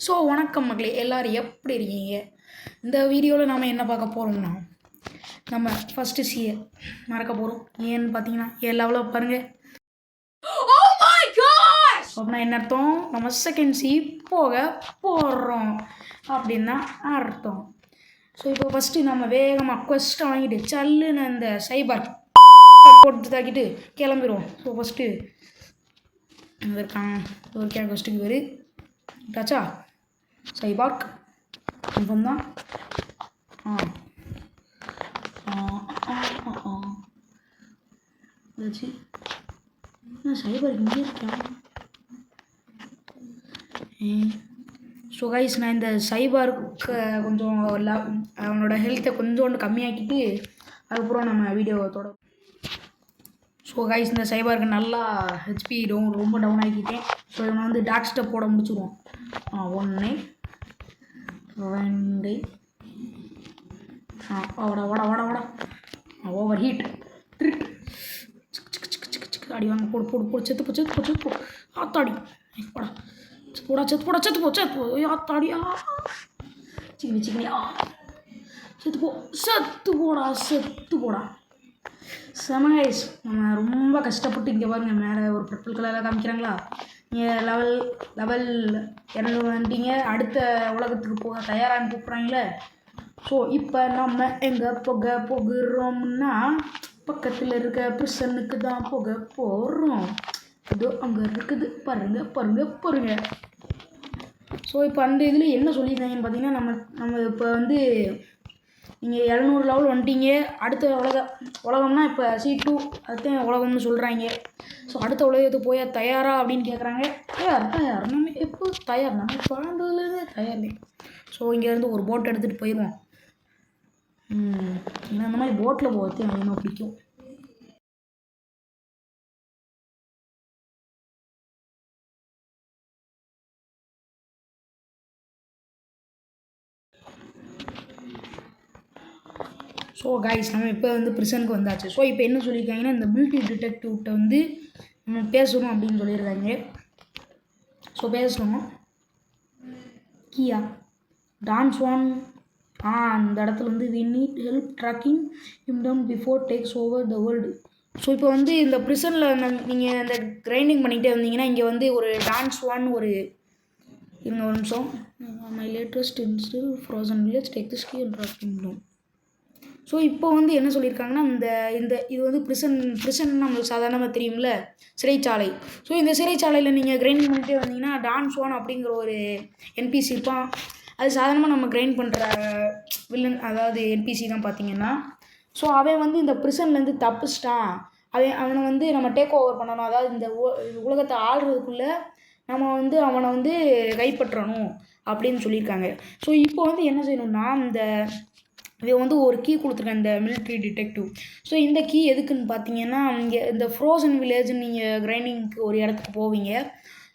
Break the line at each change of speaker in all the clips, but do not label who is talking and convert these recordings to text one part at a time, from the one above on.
So வணக்கம் மக்களே, எல்லோரும் எப்படி இருக்கீங்க? இந்த வீடியோவில் நாம் என்ன பார்க்க போகிறோம்னா, நம்ம ஃபஸ்ட்டு சிஏ மறக்க போகிறோம். ஏன்னு பார்த்தீங்கன்னா லெவலில் பாருங்கள். அப்படின்னா என்ன அர்த்தம்? நம்ம செகண்ட் சி போக போகிறோம் அப்படின்னு தான் அர்த்தம். ஸோ இப்போ ஃபஸ்ட்டு நம்ம வேகமாக கொஸ்ட்டை வாங்கிட்டு சல்லுன்னு அந்த சைபர் போட்டு தாக்கிட்டு கிளம்பிடுவோம். ஸோ ஃபஸ்ட்டு இருக்காங்க ஒரு கொஸ்ட்டுக்கு பேர் டாச்சா சைபார்க் கன்ஃபார்ம் தான். சைபார்க் இங்கே இருக்கேன். ஸோ கைஸ், நான் இந்த சைபார்க்கு கொஞ்சம் அவனோட ஹெல்த்தை கொஞ்சோண்டு கம்மியாக்கிட்டு அதுக்கப்புறம் நம்ம வீடியோவை தொடரும். ஸோ கைஸ், இந்த சைபார்க்கு நல்லா ஹெச்பி ரொம்ப டவுன் ஆக்கிட்டேன். ஸோ இவனை வந்து டாக் ஸ்டெப் போட முடிச்சிடுவோம். 1 2 ஓட ஓவர் ஹீட் அடி வாங்க. போடு செத்து ஆத்தாடி செத்து போ ஆத்தாடி சிக்கனி செத்து போடா செம கைஸ். நம்ம ரொம்ப கஷ்டப்பட்டு இங்கே பாருங்க, மேலே ஒரு பர்பிள் கலரில் காமிக்கிறாங்களா? நீங்கள் லெவல் 200 வந்துட்டீங்க, அடுத்த உலகத்துக்கு போக தயாரான்னு கூப்பிட்றாங்களே. ஸோ இப்போ நம்ம எங்கே போகிறோம்னா பக்கத்தில் இருக்க பிரிசனுக்கு தான் போக போகிறோம். இதோ அங்கே இருக்குது பாருங்க. ஸோ இப்போ அந்த இதில் என்ன சொல்லியிருந்தாங்கன்னு பார்த்தீங்கன்னா, நம்ம இப்போ வந்து நீங்கள் 700 லெவல் வந்துட்டீங்க, அடுத்த உலகம்னா இப்போ C2 அதுதான் உலகம்னு சொல்கிறாங்க. ஸோ அடுத்த உலகத்துக்கு போய் தயாரா அப்படின்னு கேட்குறாங்க. தயார் நம்ம எப்போ தயார், நம்ம பிறந்ததுலேருந்து தயார்லே. ஸோ இங்கேருந்து ஒரு போட் எடுத்துகிட்டு போயிடுவோம். ஏன்னா அந்த மாதிரி போட்டில் போகிறது எனக்கு ரொம்ப பிடிக்கும். ஸோ கைஸ், நம்ம இப்போ வந்து ப்ரிசனுக்கு வந்தாச்சு. ஸோ இப்போ என்ன சொல்லியிருக்காங்கன்னா, இந்த மிலிட்ரி டிடெக்டிவ்கிட்ட வந்து நம்ம பேசணும் அப்படின்னு சொல்லியிருக்காங்க. ஸோ பேசணும். கியா டான்ஸ் ஒன் அந்த இடத்துல வந்து we need help tracking him down before takes over the world. So இப்போ வந்து இந்த ப்ரிசனில் நீங்கள் இந்த கிரைண்டிங் பண்ணிகிட்டே வந்தீங்கன்னா, இங்கே வந்து ஒரு டான்ஸ் ஒன் ஒரு நிமிஷம். மை லேட்டஸ்ட் இன்ஸ்டில் frozen village take the ski and trekking down. So இப்போ வந்து என்ன சொல்லியிருக்காங்கன்னா, இது வந்து ப்ரிசன் நம்மளுக்கு சாதாரணமாக தெரியும்ல, சிறைச்சாலை. ஸோ இந்த சிறைச்சாலையில் நீங்கள் கிரைண்ட் பண்ணிகிட்டே வந்தீங்கன்னா டான்ஸ் ஒன் அப்படிங்கிற ஒரு என்பிசி இருப்பான். அது சாதாரணமாக நம்ம கிரைண்ட் பண்ணுற வில்லன், அதாவது என்பிசி தான் பார்த்தீங்கன்னா. ஸோ அவன் வந்து இந்த ப்ரிசன்லேருந்து தப்பிச்சிட்டான், அவனை வந்து நம்ம டேக் ஓவர் பண்ணணும். அதாவது இந்த உலகத்தை ஆள்றதுக்குள்ளே நம்ம வந்து அவனை வந்து கைப்பற்றணும் அப்படின்னு சொல்லியிருக்காங்க. ஸோ இப்போ வந்து என்ன செய்யணும்னா, இதை வந்து ஒரு கீ கொடுத்துருக்கேன் இந்த மிலிட்ரி டிடெக்டிவ். ஸோ இந்த கீ எதுக்குன்னு பார்த்தீங்கன்னா, இங்கே இந்த ஃப்ரோசன் வில்லேஜ்னு நீங்கள் கிரைண்டிங்க்கு ஒரு இடத்துக்கு போவீங்க.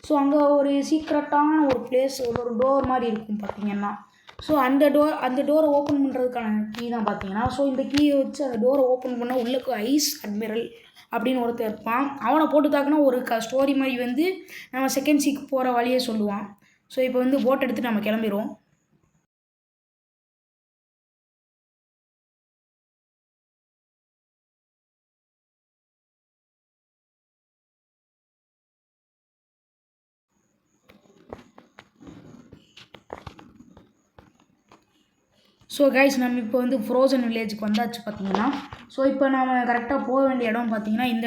ஸோ அங்கே ஒரு சீக்ரெட்டான ஒரு பிளேஸ், ஒரு டோர் மாதிரி இருக்கும் பார்த்தீங்கன்னா. ஸோ அந்த டோரை ஓப்பன் பண்ணுறதுக்கான கீ தான் பார்த்தீங்கன்னா. ஸோ இந்த கீயை வச்சு அந்த டோரை ஓப்பன் பண்ணால் உள்ளக்கு ஐஸ் அட்மிரல் அப்படின்னு ஒருத்தர் இருப்பான். அவனை போட்டு தாக்குனா ஒரு ஸ்டோரி மாதிரி வந்து நம்ம செகண்ட் சீக்கு போகிற வழியே சொல்லுவான். ஸோ இப்போ வந்து போட் எடுத்து நம்ம கிளம்பிடுவோம். ஸோ கைஸ், நம்ம இப்போ வந்து ஃப்ரோசன் வில்லேஜுக்கு வந்தாச்சு பார்த்தீங்கன்னா. ஸோ இப்போ நம்ம கரெக்டாக போக வேண்டிய இடம் பார்த்தீங்கன்னா, இந்த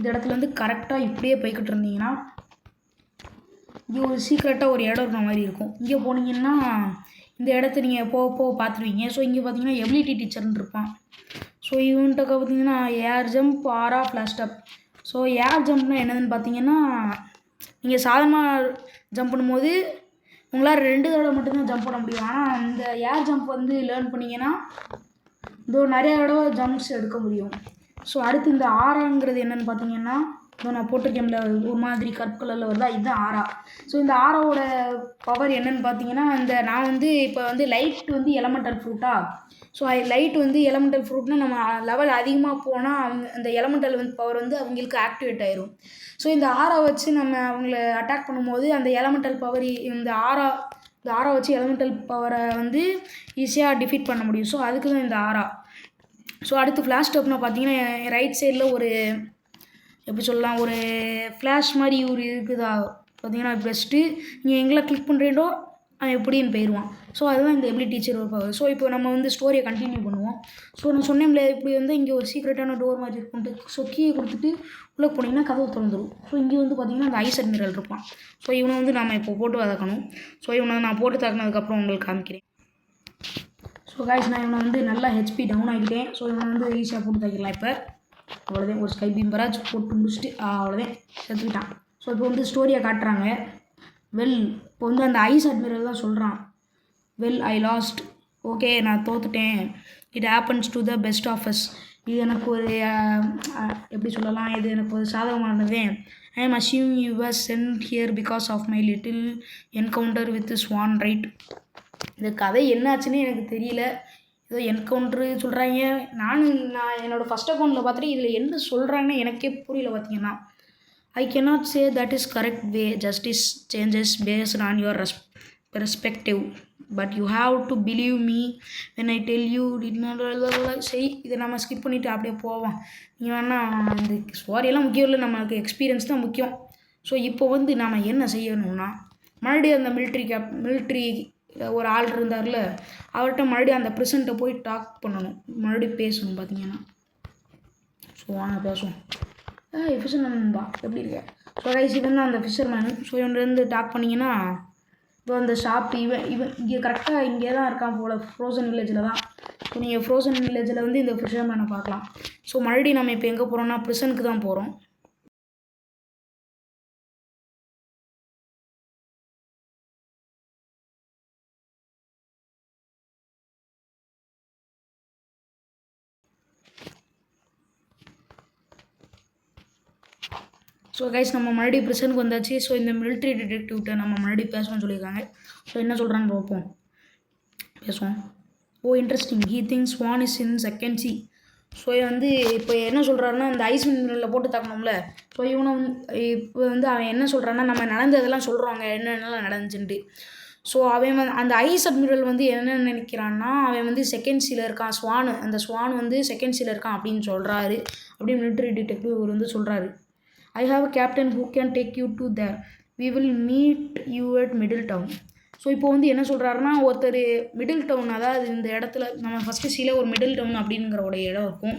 இடத்துலேருந்து கரெக்டாக இப்படியே போய்கிட்டு இருந்தீங்கன்னா இங்கே ஒரு சீக்ரெட்டாக ஒரு இடம் இருக்கிற மாதிரி இருக்கும். இங்கே போனீங்கன்னா இந்த இடத்த நீங்கள் போக பார்த்துருவீங்க. ஸோ இங்கே பார்த்தீங்கன்னா எபிலிட்டி டீச்சர்னு இருப்பான். ஸோ இவன்கிட்ட பார்த்தீங்கன்னா ஏர் ஜம்ப் ஆரா ஃப்ளாஷ்டப். ஸோ ஏர் ஜம்ப்னா என்னதுன்னு பார்த்தீங்கன்னா, நீங்கள் சாதாரணமாக ஜம்ப் பண்ணும்போது உங்களால் 2 தடவை மட்டும்தான் ஜம்ப் பண்ண முடியும். ஆனால் இந்த ஏர் ஜம்ப் வந்து லேர்ன் பண்ணிங்கன்னா நிறைய தடவை ஜம்ப்ஸ் எடுக்க முடியும். ஸோ அடுத்து இந்த ஆராங்கிறது என்னென்னு பார்த்தீங்கன்னா, ஸோ நான் போட்டிருக்கேன்ல ஒரு மாதிரி கருப்பு கலரில் வருதா, இதுதான் ஆரா. ஸோ இந்த ஆராவோட பவர் என்னன்னு பார்த்தீங்கன்னா, நான் வந்து இப்போ வந்து லைட் வந்து எலமெண்டல் ஃப்ரூட்டா. ஸோ லைட் வந்து எலமெண்டல் ஃப்ரூட்னா நம்ம லெவல் அதிகமாக போனால் அந்த எலமெண்டல் வந்து பவர் வந்து அவங்களுக்கு ஆக்டிவேட் ஆயிரும். ஸோ இந்த ஆரா வச்சு நம்ம அவங்கள அட்டாக் பண்ணும்போது அந்த எலமெண்டல் பவர் இந்த ஆரா வச்சு எலமெண்டல் பவரை வந்து ஈஸியாக டிஃபீட் பண்ண முடியும். ஸோ அதுக்கு தான் இந்த ஆரா. ஸோ அடுத்து ஃப்ளாஷ் டப்னா பார்த்தீங்கன்னா ரைட் சைடில் ஒரு எப்படி சொல்லலாம், ஒரு ஃப்ளாஷ் மாதிரி ஒரு இருக்குதா பார்த்தீங்கன்னா பெஸ்ட்டு. நீங்கள் எங்கெல்லாம் கிளிக் பண்ணுறீங்களோ எப்படின்னு போயிடுவான். ஸோ அதுதான் இந்த எபிலிட்டி டீச்சர் ஒரு பவர். ஸோ இப்போ நம்ம வந்து ஸ்டோரியை கண்டினியூ பண்ணுவோம். ஸோ நான் சொன்னேன்ல இப்படி வந்து இங்கே ஒரு சீக்ரெட்டான டோர் மாதிரி இருக்குன்ட்டு. ஸோ கீயை கொடுத்துட்டு உள்ளே போனீங்கன்னா கதவு திறந்துடும். ஸோ இங்கே வந்து பார்த்தீங்கன்னா அந்த ஐஸ் அட்மிரல் இருப்பான். ஸோ இவனை வந்து நம்ம இப்போ போட்டு வதக்கணும். ஸோ இவனை நான் போட்டு தாக்கினதுக்கப்புறம் உங்களுக்கு காமிக்கிறேன். ஸோ காய்ஸ் நான் இவனை வந்து நல்லா ஹெச்பி டவுன் ஆகிட்டேன். ஸோ இவனை வந்து ஈஸியாக போட்டு தாக்கிடலாம். இப்போ அவ்வளோதான், ஒரு ஸ்கை பீம் பராஜ் போட்டு முடிச்சுட்டு அவ்வளோதான் செத்துக்கிட்டான். ஸோ இப்போ வந்து ஸ்டோரியை காட்டுறாங்க. இப்போ வந்து அந்த ஐஸ் அட்மிரல் தான் சொல்கிறான், ஐ லாஸ்ட், ஓகே நான் தோத்துட்டேன், it happens to the best of us. இது எனக்கு ஒரு எப்படி சொல்லலாம், இது எனக்கு ஒரு சாதகமானதே. I am assuming you were sent here because of my little encounter with Swan right. இந்த கதை என்னாச்சுன்னு எனக்கு தெரியல. ஏதோ என்கவுண்ட்ரு சொல்கிறாங்க. நான் என்னோடய ஃபஸ்ட் அக்கௌண்ட்டில் பார்த்துட்டு இதில் என்ன சொல்கிறாங்கன்னு எனக்கே புரியல. பார்த்தீங்கன்னா I cannot say that is correct way. Justice changes based on your perspective. But you have to believe me when I tell you. சரி இதை நம்ம ஸ்கிப் பண்ணிவிட்டு அப்படியே போவோம். நீங்கள் வேணால் இந்த ஸ்டோரியெல்லாம் முக்கியம் இல்லை, நமக்கு எக்ஸ்பீரியன்ஸ் தான் முக்கியம். ஸோ இப்போ வந்து நாம் என்ன செய்யணும்னா மறுபடியும் அந்த மிலிட்ரி ஒரு ஆள் இருந்தார்ல அவர்கிட்ட மறுபடியும் அந்த ப்ரெசண்ட்டை போய் டாக் பண்ணணும், மறுபடியும் பேசணும். பார்த்தீங்கன்னா ஸோ வாங்க பேசுவோம். ஃபிஷர்மேன் தான் எப்படி இருக்க? ஸோ கைஸ் இவன் தான் அந்த ஃபிஷர்மேன். ஸோ இவன்லேருந்து டாக் பண்ணிங்கன்னா இப்போ அந்த ஷாப் இவன் இங்கே கரெக்டாக இங்கே தான் இருக்கான் போல், ஃப்ரோசன் வில்லேஜில் தான். ஸோ நீங்கள் ஃப்ரோசன் வில்லேஜில் வந்து இந்த ஃபிஷர்மேனை பார்க்கலாம். ஸோ மறுபடியும் நம்ம இப்போ எங்கே போகிறோம்னா ப்ரிசனுக்கு தான் போகிறோம். ஸோ கைஸ் நம்ம மறுபடியும் ப்ரிசனுக்கு வந்தாச்சு. ஸோ இந்த மிலிட்ரி டிடெக்டிவ்கிட்ட நம்ம மறுபடியும் பேசணும்னு சொல்லியிருக்காங்க. ஸோ என்ன சொல்கிறான்னு பார்ப்போம், பேசுவோம். Interesting, he things Swan is in second C. So வந்து இப்போ என்ன சொல்கிறாருன்னா அந்த ஐஸ் மினரலில் போட்டு தாக்கணும்ல. ஸோ இவனை இப்போ வந்து அவன் என்ன சொல்கிறான்னா நம்ம நடந்ததெல்லாம் சொல்கிறாங்க என்னென்னலாம் நடந்துச்சுன்ட்டு. ஸோ அவன் அந்த ஐஸ் அட்மிரல் வந்து என்ன நினைக்கிறான்னா அவன் வந்து செகண்ட் சீல இருக்கான், அந்த ஸ்வான் வந்து செகண்ட் சீல இருக்கான் அப்படின்னு சொல்கிறாரு. அப்படின்னு மிலிட்ரி டிடெக்டிவ் இவர் வந்து சொல்கிறாரு. I have a captain who can take you to there. We will meet you at middle town. So இப்போ வந்து என்ன சொல்கிறாருன்னா ஒருத்தர் மிடில் டவுன், அதாவது இந்த இடத்துல நம்ம ஃபஸ்ட்டு சீல ஒரு மிடில் டவுன் அப்படிங்கிற ஒரு இடம் இருக்கும்.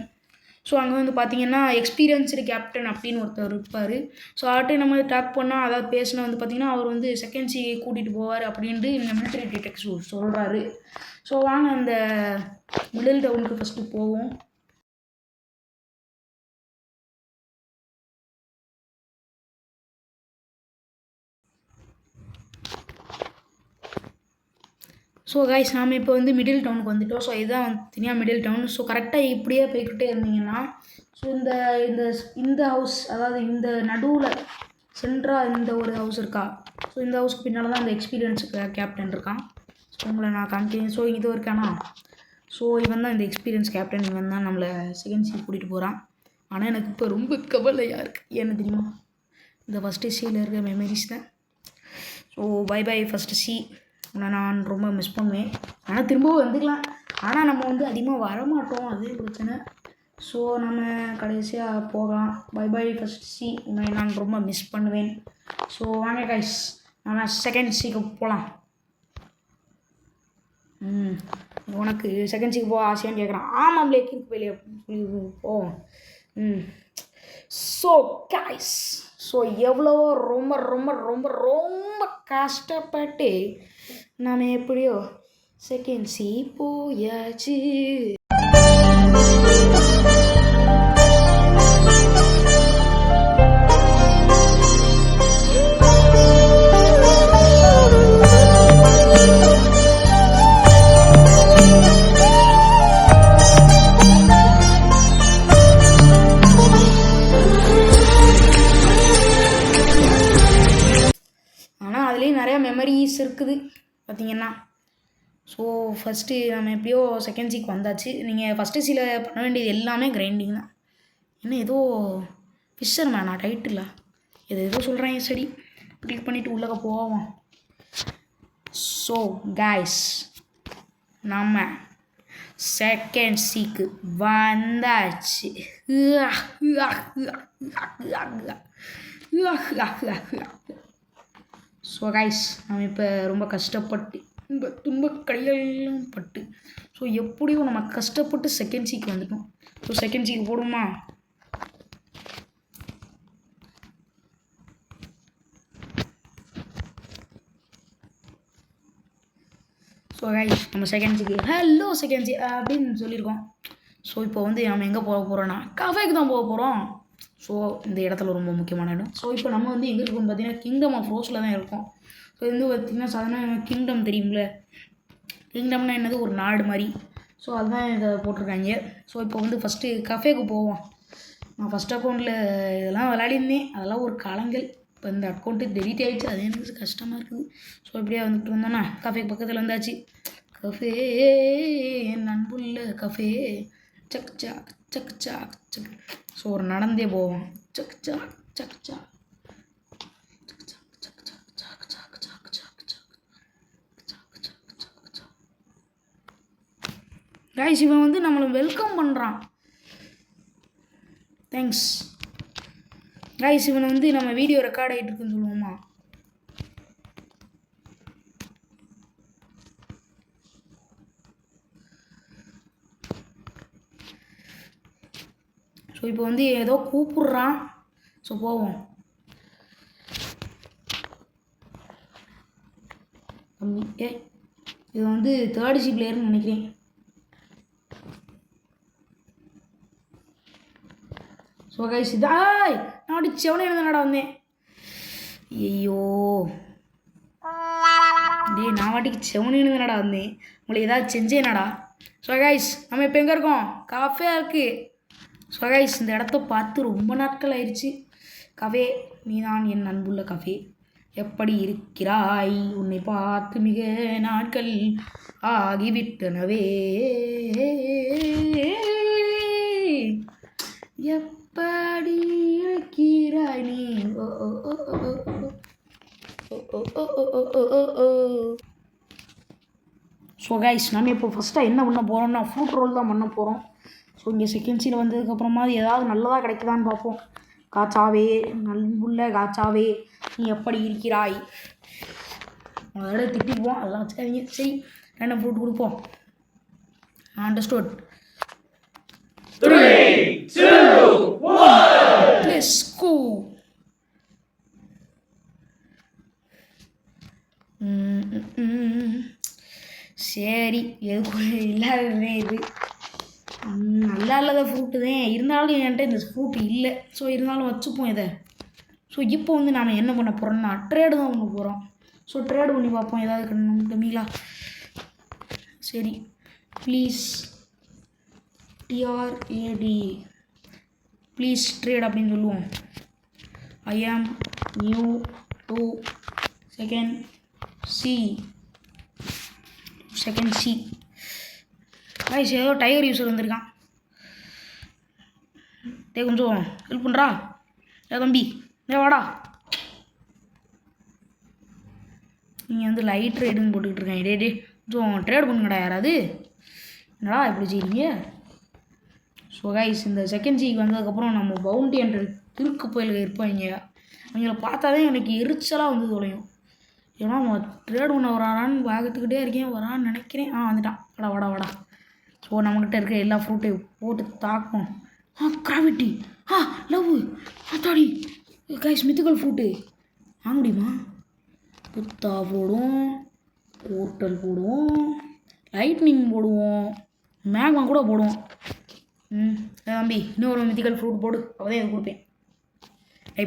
ஸோ அங்கே வந்து பார்த்தீங்கன்னா எக்ஸ்பீரியன்ஸ்டு கேப்டன் அப்படின்னு ஒருத்தர் இருப்பார். ஸோ அவர்கிட்ட நம்ம டாக் பண்ணால் அதாவது பேசினா வந்து பார்த்திங்கன்னா அவர் வந்து செகண்ட் சி கூட்டிகிட்டு போவார் அப்படின்ட்டு இந்த மிலிட்ரி டிடெக்டிவ் சொல்கிறாரு. ஸோ வாங்க அந்த மிடில் டவுனுக்கு ஃபஸ்ட்டு போவோம். ஸோ கைஸ் நாம் இப்போ வந்து மிடில் டவுனுக்கு வந்துவிட்டோம். ஸோ இதுதான் வந்து தனியாக மிடில் டவுன். ஸோ கரெக்டாக இப்படியே போய்கிட்டே இருந்தீங்கன்னா ஸோ இந்த ஹவுஸ், அதாவது இந்த நடுவில் சென்ட்ராக இந்த ஒரு ஹவுஸ் இருக்கா. ஸோ இந்த ஹவுஸ்க்கு பின்னால் தான் அந்த எக்ஸ்பீரியன்ஸ் கேப்டன் இருக்கான். ஸோ உங்களை நான் காமிக்கிறேன். ஸோ இது இருக்கானா. ஸோ இவன் தான் இந்த எக்ஸ்பீரியன்ஸ் கேப்டன். இவன் தான் நம்மளை செகண்ட் சி கூட்டிகிட்டு போகிறான். ஆனால் எனக்கு இப்போ ரொம்ப கவலையாக இருக்குது. என்ன தெரியுமா, இந்த ஃபஸ்ட்டு சியில் இருக்க மெமரிஸ் தான். ஸோ பை ஃபஸ்ட்டு சி. நான் ரொம்ப மிஸ் பண்ணுவேன். ஆனால் திரும்பவும் வந்துக்கலாம். ஆனால் நம்ம வந்து அதிகமாக வரமாட்டோம், அதே பிரச்சனை. ஸோ நம்ம கடைசியாக போகலாம். பை ஃபஸ்ட் சி. உன்னை நான் ரொம்ப மிஸ் பண்ணுவேன். ஸோ வாங்க கைஸ் நம்ம செகண்ட் சிக்கு போகலாம். உனக்கு செகண்ட் சிக்கு போக ஆசையான்னு கேட்குறான். ஆமாம் பிளேக்கு வெளியே போ. ஸோ கைஸ் ஸோ எவ்வளவோ ரொம்ப ரொம்ப ரொம்ப ரொம்ப கஷ்டப்பட்டு நாம் எப்படியோ செகண்ட் சி போயாச்சு. மெமரிஸ் இருக்குது பார்த்திங்கன்னா. ஸோ ஃபஸ்ட்டு நம்ம எப்படியோ செகண்ட் சீக்கு வந்தாச்சு. நீங்கள் ஃபஸ்ட்டு சீல பண்ண வேண்டியது எல்லாமே கிரைண்டிங் தான். என்ன ஏதோ ஃபிஷர் மேனா டைட்டில் ஏதோ சொல்கிறாங்க. சரி கிளிக் பண்ணிவிட்டு உள்ளே போவோம். ஸோ கைஸ் நம்ம செகண்ட் சீக்கு வந்தாச்சு. ஸோ கைஸ் நம்ம இப்போ ரொம்ப கஷ்டப்பட்டு துன்பக்கடியெல்லாம் பட்டு ஸோ எப்படியும் நம்ம கஷ்டப்பட்டு செகண்ட் சீக்கு வந்துட்டோம். ஸோ செகண்ட் சீக்கு போடுமா? ஸோ கைஸ் நம்ம செகண்ட் சீக்கு ஹலோ செகண்ட் சீ அப்படின்னு சொல்லியிருக்கோம். ஸோ இப்போ வந்து நம்ம எங்கே போக போகிறோன்னா கஃபேக்கு தான் போக போகிறோம். ஸோ இந்த இடத்துல ரொம்ப முக்கியமான இடம். ஸோ இப்போ நம்ம வந்து எங்கே இருக்கோம் பார்த்தீங்கன்னா கிங்டம் ஆஃப் ரோஸில் தான் இருக்கோம். ஸோ இது பார்த்திங்கன்னா சாதாரண கிங்டம் தெரியும்ல, கிங்டம்னா என்னது ஒரு நாடு மாதிரி. ஸோ அதுதான் இதை போட்டிருக்காங்க. ஸோ இப்போ வந்து ஃபஸ்ட்டு கஃபேக்கு போவோம். நான் ஃபஸ்ட் அக்கௌண்ட்டில் இதெல்லாம் விளையாடிருந்தேன், அதெல்லாம் ஒரு காலங்கள். இப்போ இந்த அக்கௌண்ட்டு டெலிட் ஆகிடுச்சு, அது எனக்கு கஷ்டமாக இருக்குது. ஸோ இப்படியே வந்துட்டு இருந்தோன்னா கஃபேக்கு பக்கத்தில் வந்தாச்சு. கஃபே என் அன்புள்ள கஃபே சக் சாக் சக் சாக் சக். ஸோ ஒரு நடந்தே போவோம். சக் சாக் சக் சாக் கைஸ் இவன் வந்து நம்மளை வெல்கம் பண்ணுறான். Thanks guys. இவனை வந்து நம்ம வீடியோ ரெக்கார்ட் ஆகிட்டு இருக்குன்னு சொல்லுவோமா? ஸோ இப்போ வந்து ஏதோ கூப்பிட்றான். ஸோ போவோம். இது வந்து தேர்ட் ஜி பிளேயர்னு நினைக்கிறேன். ஸோ கைஸ் இதாய் நான் அப்படி செவனே என்னடா வந்தேன். ஐயோ டே நான் வாட்டிக்கு செவனே என்னடா வந்தேன். உங்களுக்கு ஏதாவது செஞ்சேனடா. ஸோ கைஸ் நம்ம இப்போ எங்கே இருக்கோம்? காஃபே இருக்குது. ஸோ கைஸ் இந்த இடத்த பார்த்து ரொம்ப நாட்கள் ஆயிடுச்சு. கஃபே நீ தான் என் அன்புள்ள கஃபே, எப்படி இருக்கிறாய்? உன்னை பார்த்து மிக நாட்கள் ஆகிவிட்டனவே. எப்படி இருக்கிறாய் நீ? ஸோ கைஸ் நம்ம இப்போ ஃபஸ்ட்டாக என்ன பண்ண போகிறோம்னா ஃப்ரூட் ரோல் தான் பண்ண போகிறோம். ஸோ இங்கே செகண்ட் சீல் வந்ததுக்கப்புறமா ஏதாவது நல்லதாக கிடைக்குதான்னு பார்ப்போம். காச்சாவே நல்புள்ள காச்சாவே நீ எப்படி இருக்கிறாய்? அதோட திட்டிக்குவோம், அதெல்லாம் வச்சுக்காதீங்க. சரி ரெண்டு ஃப்ரூட் கொடுப்போம். அண்டர்ஸ்டுட். 3, 2, 1 let's go. சரி எதுக்கு இல்லாததே இது நல்லா இல்லாத ஃப்ரூட்டு தான், இருந்தாலும் என்கிட்ட இந்த ஃப்ரூட் இல்லை. ஸோ இருந்தாலும் வச்சுப்போம் இதை. ஸோ இப்போ வந்து நாம் என்ன பண்ண போகிறோம்னா ட்ரேடு தான் பண்ண போகிறோம். ஸோ ட்ரேடு பண்ணி பார்ப்போம் ஏதாவது கம்மிங்களா. சரி ப்ளீஸ் டிஆர்ஏடி ப்ளீஸ் ட்ரேட் அப்படின்னு சொல்லுவோம். ஐ ஆம் new to second C guys. ஏதோ டைகர் யூஸர் வந்திருக்கான். கொஞ்சம் ஹெல்ப் பண்ணுறா தம்பி. வாடா. நீங்கள் வந்து லைட் ரைடுன்னு போட்டுக்கிட்டு இருக்கேன். டே கொஞ்சம் ட்ரேட் பண்ணுங்கடா யாராவது. என்னடா இப்படி செய்றீங்க? ஸோ கைஸ் இந்த செகண்ட் சீக்கு வந்ததுக்கப்புறம் நம்ம பவுண்டி என்ற திருக்கு புயல்கள் இருப்பாங்க. அவங்கள பார்த்தாவே எனக்கு எரிச்சலாக வந்து தொலையும். ஏன்னா ட்ரேட் பண்ண வரான்னு பார்த்துக்கிட்டே இருக்கேன். வரான்னு நினைக்கிறேன். வந்துட்டான். வாடா. ஸோ நம்மக்கிட்ட இருக்க எல்லா ஃப்ரூட்டையும் போட்டு தாக்கும். கிராவிட்டி லவ் தாடி கைஸ் மித்திக்கல் ஃப்ரூட்டு வாங்க முடியுமா? புத்தா போடுவோம், போர்ட்டல் போடுவோம், லைட்னிங் போடுவோம், மேக்மா கூட போடுவோம். தம்பி இன்னொரு மித்திக்கல் ஃப்ரூட் போடு, அப்போதான் எனக்கு கொடுப்பேன்.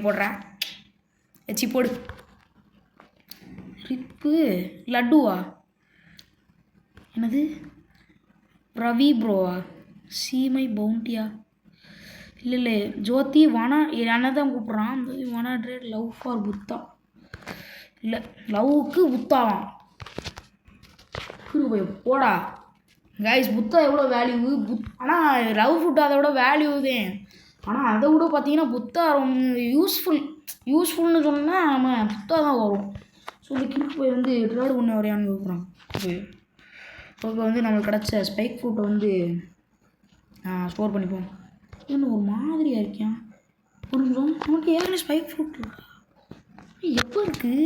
போடுறேன் எச்சி போடு. ரிப்பு லட்டுவா? என்னது ரவி ப்ரோவா? சீமை பவுண்டியா? இல்லை ஜோதி வானா என்ன தான் கூப்பிட்றான். வானா ட்ரேட் லவ் ஃபார் புத்தா. இல்லை லவ்வுக்கு புத்தாவாம் போய் போடா கைஸ் புத்தா எவ்வளோ வேல்யூ ஆனால் லவ் ஃபுட் அதை விட வேல்யூ தான். ஆனால் அதை விட பார்த்தீங்கன்னா புத்தா ரொம்ப யூஸ்ஃபுல்னு சொன்னால் நம்ம புத்தா தான் வரும். ஸோ இந்த கிளிக் போய் வந்து ட்ராடு ஒன்று வரையான்னு கேட்குறான். இப்போ வந்து நம்மளுக்கு கிடச்ச ஸ்பைக் ஃப்ரூட்டை வந்து ஸ்டோர் பண்ணிப்போம். இன்னும் ஒரு மாதிரியாக இருக்கேன் ஒரு நிமிஷம். நமக்கு ஏற்கனவே ஸ்பைக் ஃப்ரூட் இருக்கா எப்போ இருக்குது?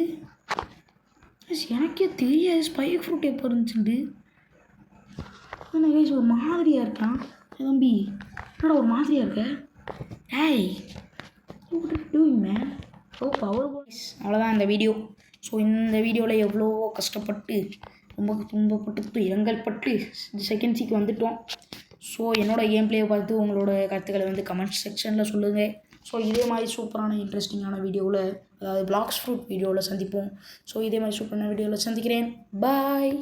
எனக்கே தெரியாது ஸ்பைக் ஃப்ரூட் எப்போ இருந்துச்சுண்டு. கைஸ் ஒரு மாதிரியாக இருக்கான் தம்பி. என்னடா ஒரு மாதிரியாக இருக்க? ஏய் மேன் ஸோ பவர் பாய்ஸ். அவ்வளோதான் இந்த வீடியோ. ஸோ இந்த வீடியோவில் எவ்வளோ கஷ்டப்பட்டு ரொம்ப துன்பப்பட்டு இரங்கல்பட்டு செகண்ட் வந்துட்டோம். ஸோ என்னோடய கேம் பிளேயை பார்த்து உங்களோட கருத்துக்களை வந்து கமெண்ட் செக்ஷனில் சொல்லுங்கள். ஸோ இதே மாதிரி சூப்பரான இன்ட்ரெஸ்டிங்கான வீடியோவில் அதாவது பிளாக்ஸ் ஃப்ரூட் வீடியோவில் சந்திப்போம். ஸோ இதே மாதிரி சூப்பரான வீடியோவில் சந்திக்கிறேன். பாய்.